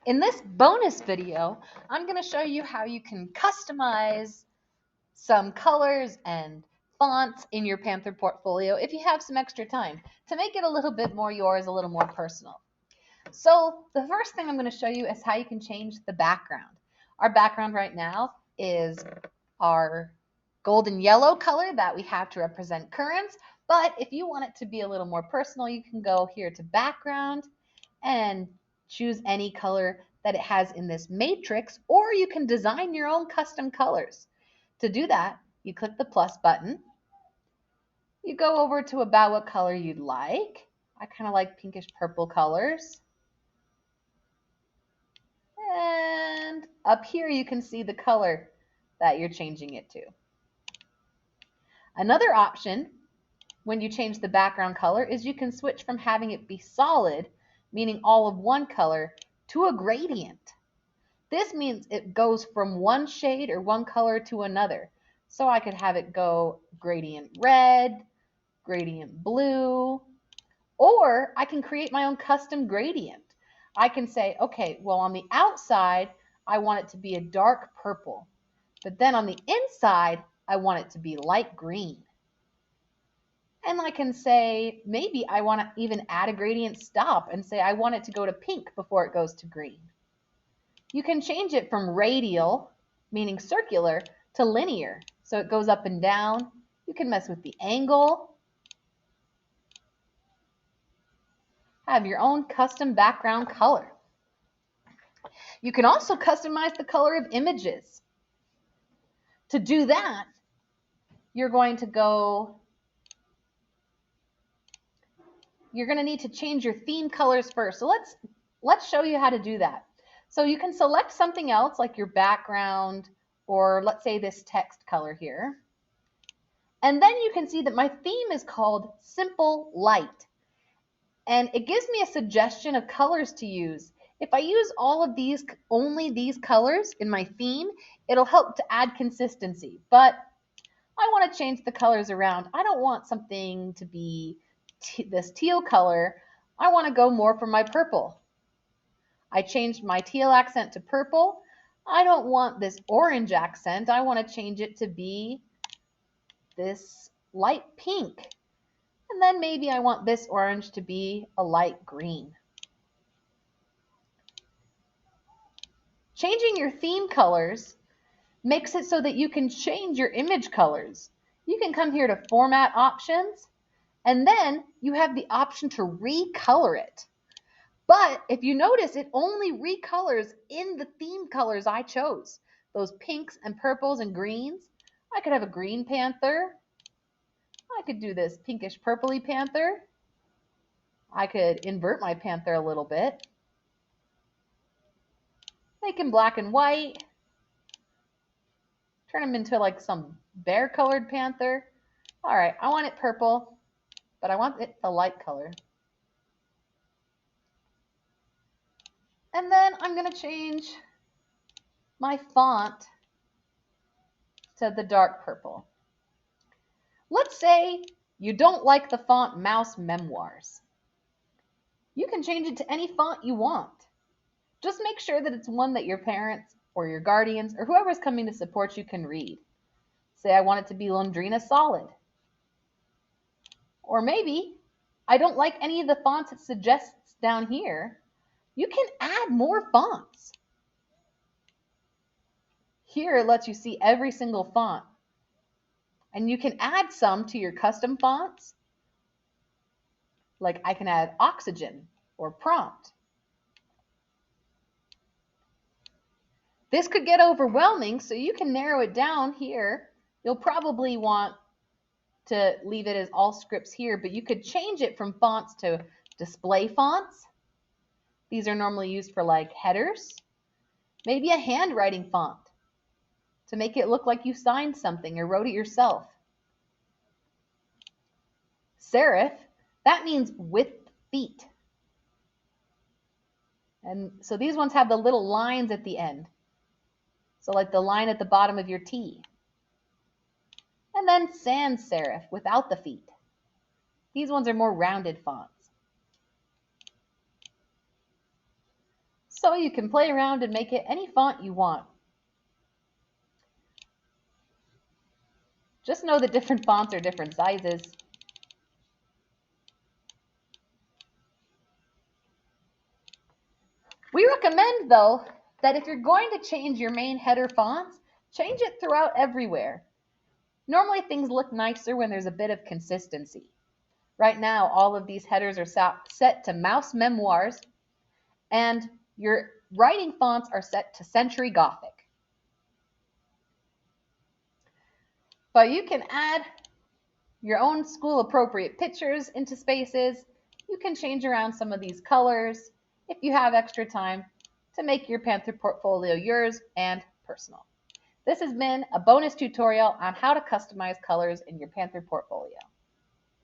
In this bonus video, I'm going to show you how you can customize some colors and fonts in your Panther portfolio if you have some extra time to make it a little bit more yours, a little more personal. So the first thing I'm going to show you is how you can change the background. Our background right now is our golden yellow color that we have to represent Kearns, but if you want it to be a little more personal, you can go here to background and choose any color that it has in this matrix, or you can design your own custom colors. To do that, you click the plus button, you go over to about what color you'd like. I kind of like pinkish purple colors. And up here you can see the color that you're changing it to. Another option when you change the background color is you can switch from having it be solid, meaning all of one color, to a gradient. This means it goes from one shade or one color to another. So I could have it go gradient red, gradient blue, or I can create my own custom gradient. I can say, okay, well, on the outside, I want it to be a dark purple, but then on the inside, I want it to be light green. And I can say, maybe I want to even add a gradient stop and say I want it to go to pink before it goes to green. You can change it from radial, meaning circular, to linear, so it goes up and down. You can mess with the angle. Have your own custom background color. You can also customize the color of images. To do that, you're going to need to change your theme colors first. So let's show you how to do that. So you can select something else like your background, or let's say this text color here. And then you can see that my theme is called Simple Light. And it gives me a suggestion of colors to use. If I use all of these, only these colors in my theme, it'll help to add consistency. But I want to change the colors around. I don't want something to be this teal color. I want to go more for my purple. I changed my teal accent to purple. I don't want this orange accent. I want to change it to be this light pink. And then maybe I want this orange to be a light green. Changing your theme colors makes it so that you can change your image colors. You can come here to Format Options, and then you have the option to recolor it. But if you notice, it only recolors in the theme colors I chose. Those pinks and purples and greens. I could have a green panther. I could do this pinkish purpley panther. I could invert my panther a little bit. Make him black and white. Turn him into like some bear colored panther. All right, I want it purple, but I want it the light color. And then I'm going to change my font to the dark purple. Let's say you don't like the font Mouse Memoirs. You can change it to any font you want. Just make sure that it's one that your parents or your guardians or whoever's coming to support you can read. Say I want it to be Londrina Solid. Or maybe I don't like any of the fonts it suggests down here. You can add more fonts. Here it lets you see every single font. And you can add some to your custom fonts. Like I can add Oxygen or Prompt. This could get overwhelming, so you can narrow it down here. You'll probably want to leave it as all scripts here, but you could change it from fonts to display fonts. These are normally used for like headers. Maybe a handwriting font to make it look like you signed something or wrote it yourself. Serif, that means with feet. And so these ones have the little lines at the end. So like the line at the bottom of your T. And then sans serif, without the feet. These ones are more rounded fonts. So you can play around and make it any font you want. Just know that different fonts are different sizes. We recommend, though, that if you're going to change your main header fonts, change it throughout everywhere. Normally things look nicer when there's a bit of consistency. Right now, all of these headers are set to Mouse Memoirs, and your writing fonts are set to Century Gothic. But you can add your own school appropriate pictures into spaces. You can change around some of these colors if you have extra time to make your Panther portfolio yours and personal. This has been a bonus tutorial on how to customize colors in your Panther portfolio.